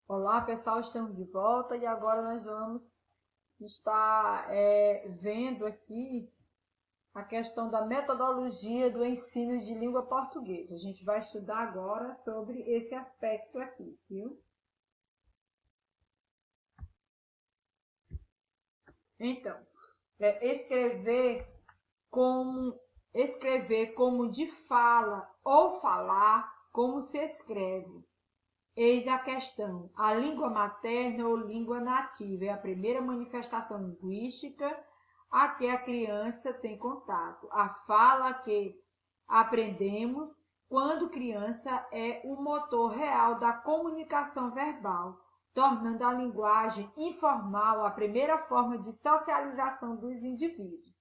Olá, pessoal, estamos de volta e agora nós vamos estar vendo aqui a questão da metodologia do ensino de língua portuguesa. A gente vai estudar agora sobre esse aspecto aqui, viu? Então, escrever como de fala ou falar como se escreve. Eis a questão: a língua materna ou língua nativa é a primeira manifestação linguística a que a criança tem contato. A fala que aprendemos quando criança é o motor real da comunicação verbal, tornando a linguagem informal a primeira forma de socialização dos indivíduos.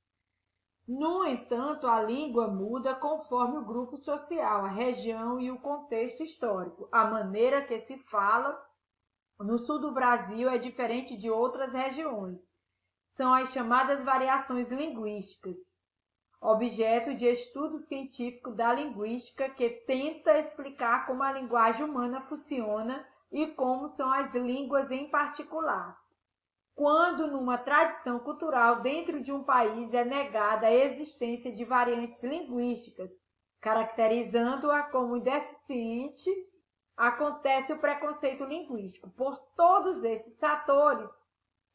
No entanto, a língua muda conforme o grupo social, a região e o contexto histórico. A maneira que se fala no sul do Brasil é diferente de outras regiões. São as chamadas variações linguísticas, objeto de estudo científico da linguística que tenta explicar como a linguagem humana funciona e como são as línguas em particular. Quando numa tradição cultural dentro de um país é negada a existência de variantes linguísticas, caracterizando-a como deficiente, acontece o preconceito linguístico. Por todos esses fatores,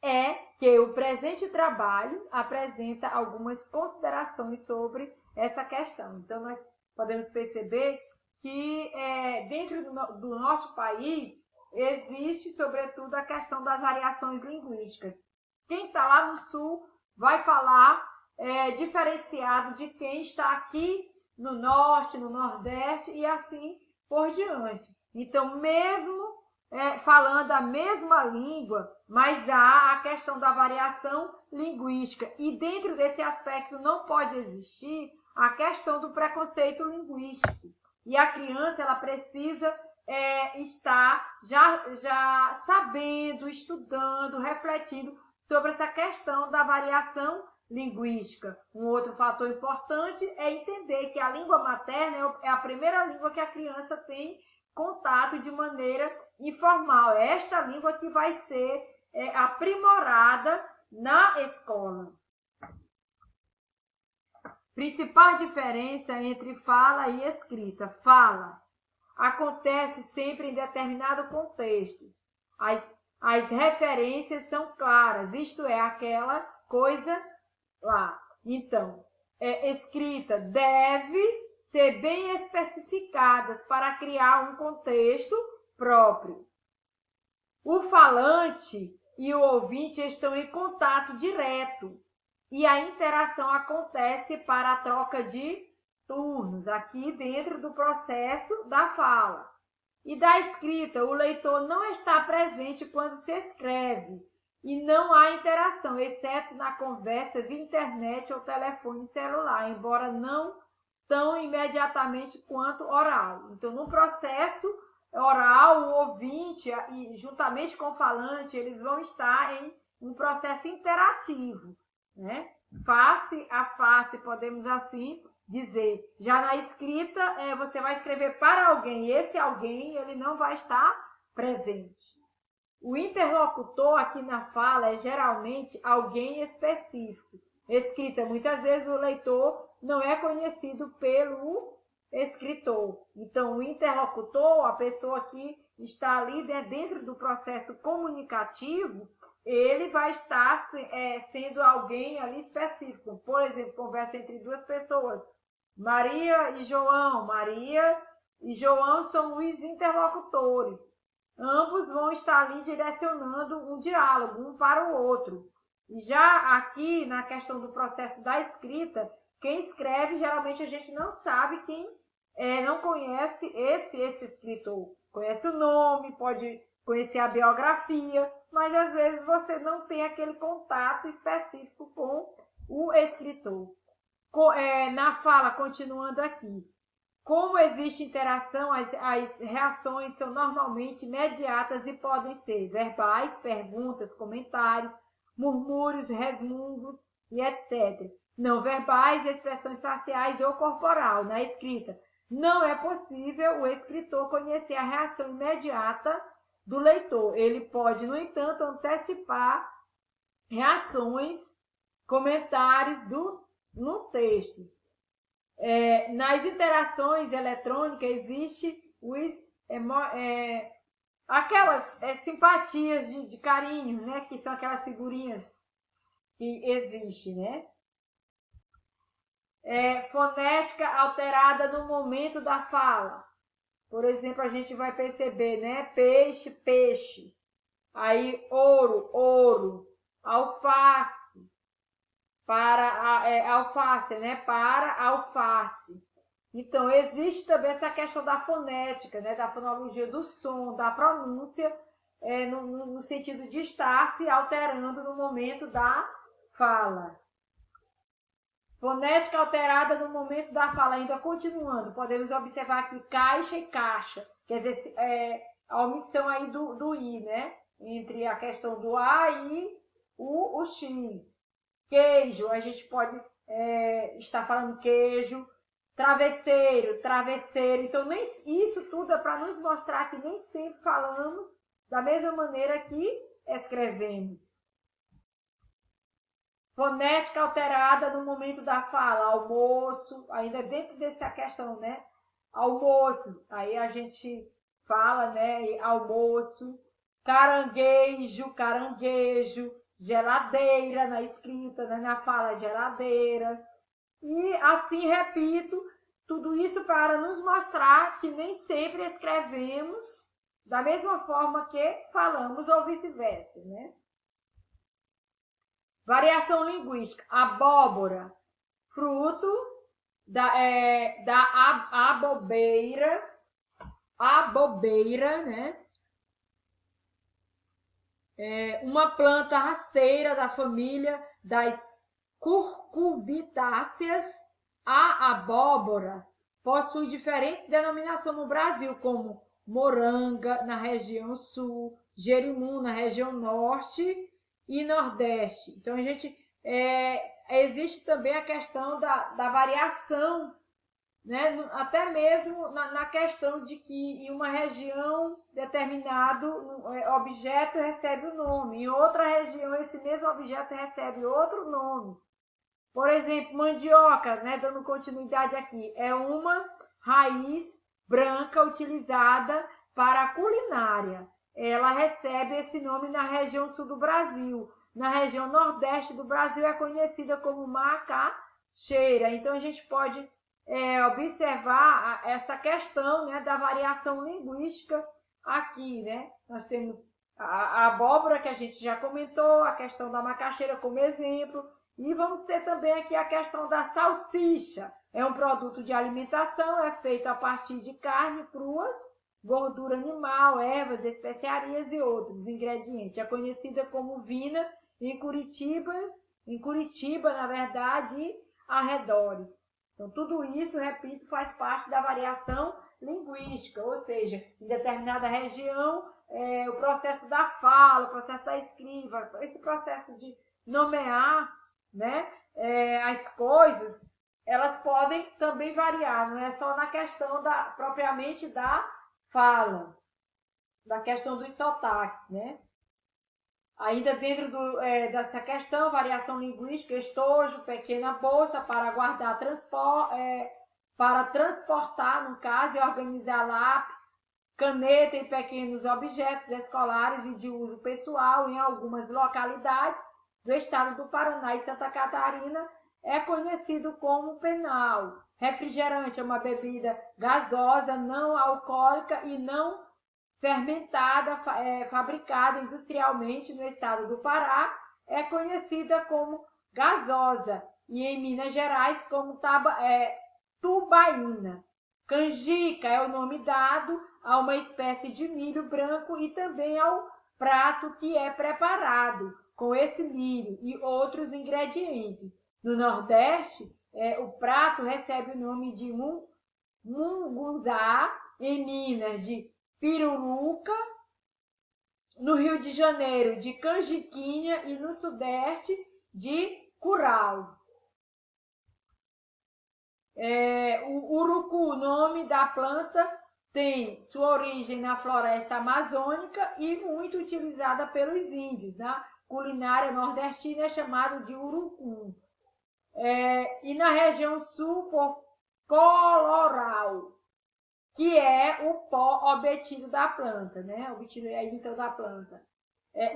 é que o presente trabalho apresenta algumas considerações sobre essa questão. Então, nós podemos perceber que dentro do nosso país existe, sobretudo, a questão das variações linguísticas. Quem está lá no sul vai falar diferenciado de quem está aqui no norte, no nordeste e assim por diante. Então, mesmo falando a mesma língua, mas há a questão da variação linguística. E dentro desse aspecto não pode existir a questão do preconceito linguístico. E a criança ela precisa estar já sabendo, estudando, refletindo sobre essa questão da variação linguística. Um outro fator importante é entender que a língua materna é a primeira língua que a criança tem contato de maneira informal. É esta língua que vai ser aprimorada na escola. Principal diferença entre fala e escrita. Fala acontece sempre em determinados contextos. As referências são claras, isto é, aquela coisa lá. Então, escrita deve ser bem especificadas para criar um contexto próprio. O falante e o ouvinte estão em contato direto e a interação acontece para a troca de turnos, aqui dentro do processo da fala. E da escrita, o leitor não está presente quando se escreve e não há interação, exceto na conversa via internet ou telefone celular, embora não tão imediatamente quanto oral. Então, no processo oral, o ouvinte e juntamente com o falante, eles vão estar em um processo interativo, né? Face a face, podemos assim dizer. Já na escrita, você vai escrever para alguém, e esse alguém ele não vai estar presente. O interlocutor aqui na fala é geralmente alguém específico. Escrita, muitas vezes o leitor não é conhecido pelo escritor. Então, o interlocutor, a pessoa que está ali dentro do processo comunicativo, ele vai estar sendo alguém ali específico. Por exemplo, conversa entre duas pessoas. Maria e João. Maria e João são os interlocutores. Ambos vão estar ali direcionando um diálogo, um para o outro. E já aqui, na questão do processo da escrita, quem escreve, geralmente a gente não sabe quem não conhece esse escritor. Conhece o nome, pode conhecer a biografia, mas às vezes você não tem aquele contato específico com o escritor. Na fala, continuando aqui, como existe interação, as reações são normalmente imediatas e podem ser verbais, perguntas, comentários, murmúrios, resmungos e etc. Não verbais, expressões faciais ou corporal. Na escrita, não é possível o escritor conhecer a reação imediata do leitor. Ele pode, no entanto, antecipar reações, comentários no texto. Nas interações eletrônicas existe aquelas simpatias de carinho, né? Que são aquelas figurinhas que existem, né? Fonética alterada no momento da fala. Por exemplo, a gente vai perceber, né? Peixe, peixe. Aí, ouro, ouro. Alface, alface, né? Para alface. Então, existe também essa questão da fonética, né? Da fonologia do som, da pronúncia, no sentido de estar se alterando no momento da fala. Fonética alterada no momento da fala, ainda continuando. Podemos observar aqui caixa e caixa. Quer dizer, a omissão aí do I, né? Entre a questão do A e o X. Queijo, a gente pode estar falando queijo. Travesseiro, travesseiro. Então, isso tudo é para nos mostrar que nem sempre falamos da mesma maneira que escrevemos. Fonética alterada no momento da fala, almoço, ainda dentro dessa questão, né? Almoço, aí a gente fala, né? Almoço, caranguejo, caranguejo, geladeira na escrita, né? Na fala, geladeira. E assim, repito, tudo isso para nos mostrar que nem sempre escrevemos da mesma forma que falamos ou vice-versa, né? Variação linguística. Abóbora, fruto da abobeira, né? Uma planta rasteira da família das cucurbitáceas. A abóbora possui diferentes denominações no Brasil, como moranga na região sul, jerimum na região norte e nordeste. Então, existe também a questão da variação, né? Até mesmo na questão de que em uma região determinado objeto recebe um nome, em outra região esse mesmo objeto recebe outro nome. Por exemplo, mandioca, né? Dando continuidade aqui, é uma raiz branca utilizada para a culinária. Ela recebe esse nome na região sul do Brasil. Na região nordeste do Brasil é conhecida como macaxeira. Então, a gente pode observar essa questão, né, da variação linguística aqui, né? Nós temos a abóbora, que a gente já comentou, a questão da macaxeira como exemplo, e vamos ter também aqui a questão da salsicha. É um produto de alimentação, é feito a partir de carne cruas, gordura animal, ervas, especiarias e outros ingredientes. É conhecida como vina em Curitiba, na verdade, e arredores. Então, tudo isso, repito, faz parte da variação linguística, ou seja, em determinada região, o processo da fala, o processo da escrita, esse processo de nomear, né, as coisas, elas podem também variar, não é só na questão propriamente da fala, da questão dos sotaques, né? Ainda dentro dessa questão, variação linguística, estojo, pequena bolsa para guardar para transportar, no caso, e organizar lápis, caneta e pequenos objetos escolares e de uso pessoal em algumas localidades do estado do Paraná e Santa Catarina, é conhecido como penal. Refrigerante é uma bebida gasosa, não alcoólica e não fermentada, fabricada industrialmente no estado do Pará, é conhecida como gasosa e em Minas Gerais como tubaína. Canjica é o nome dado a uma espécie de milho branco e também ao prato que é preparado com esse milho e outros ingredientes. No Nordeste, o prato recebe o nome de mungunzá, em Minas de piruruca, no Rio de Janeiro de canjiquinha e no Sudeste de curau. O urucu, nome da planta tem sua origem na floresta amazônica e muito utilizada pelos índios. Na culinária nordestina é chamado de urucum. E na região sul por coloral, que é o pó obtido da planta, né? Obtido aí então da planta.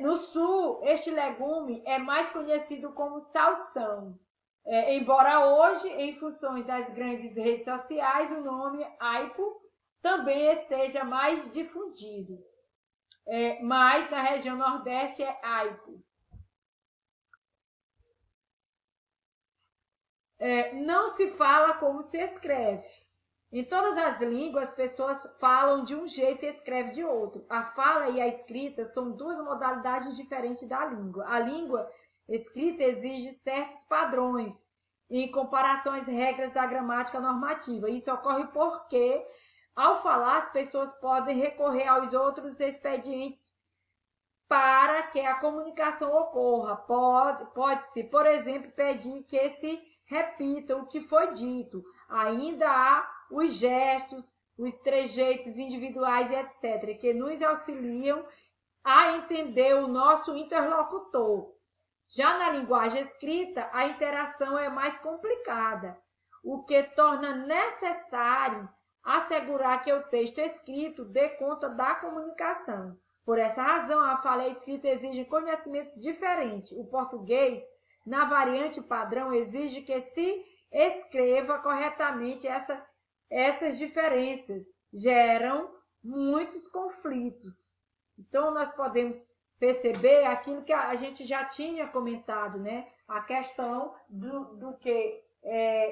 No sul, este legume é mais conhecido como salsão. Embora hoje, em funções das grandes redes sociais, o nome aipo também esteja mais difundido. Mas na região nordeste é aipo. Não se fala como se escreve. Em todas as línguas, as pessoas falam de um jeito e escrevem de outro. A fala e a escrita são duas modalidades diferentes da língua. A língua escrita exige certos padrões, em comparação às regras da gramática normativa. Isso ocorre porque, ao falar, as pessoas podem recorrer aos outros expedientes para que a comunicação ocorra. Pode-se, por exemplo, pedir que se repita o que foi dito. Ainda há os gestos, os trejeitos individuais, etc., que nos auxiliam a entender o nosso interlocutor. Já na linguagem escrita, a interação é mais complicada, o que torna necessário assegurar que o texto escrito dê conta da comunicação. Por essa razão, a fala e a escrita exigem conhecimentos diferentes. O português, na variante padrão, exige que se escreva corretamente. Essas diferenças geram muitos conflitos. Então, nós podemos perceber aquilo que a gente já tinha comentado, né? A questão do que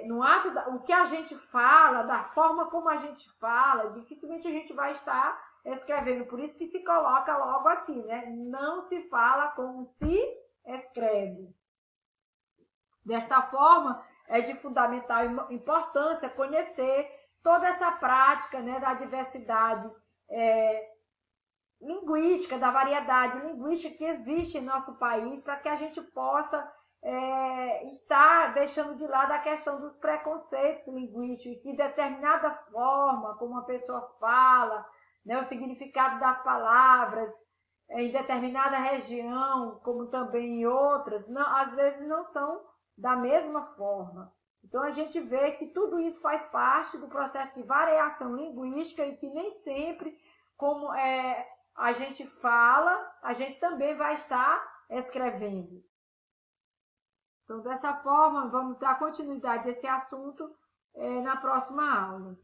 no ato, o que a gente fala, da forma como a gente fala, dificilmente a gente vai estar escrevendo. Por isso que se coloca logo aqui, né? Não se fala como se escreve. Desta forma, é de fundamental importância conhecer toda essa prática, né, da diversidade linguística, da variedade linguística que existe em nosso país, para que a gente possa estar deixando de lado a questão dos preconceitos linguísticos, que determinada forma como uma pessoa fala, né, o significado das palavras, em determinada região, como também em outras, às vezes não são da mesma forma. Então, a gente vê que tudo isso faz parte do processo de variação linguística e que nem sempre, como a gente fala, a gente também vai estar escrevendo. Então, dessa forma, vamos dar continuidade a esse assunto na próxima aula.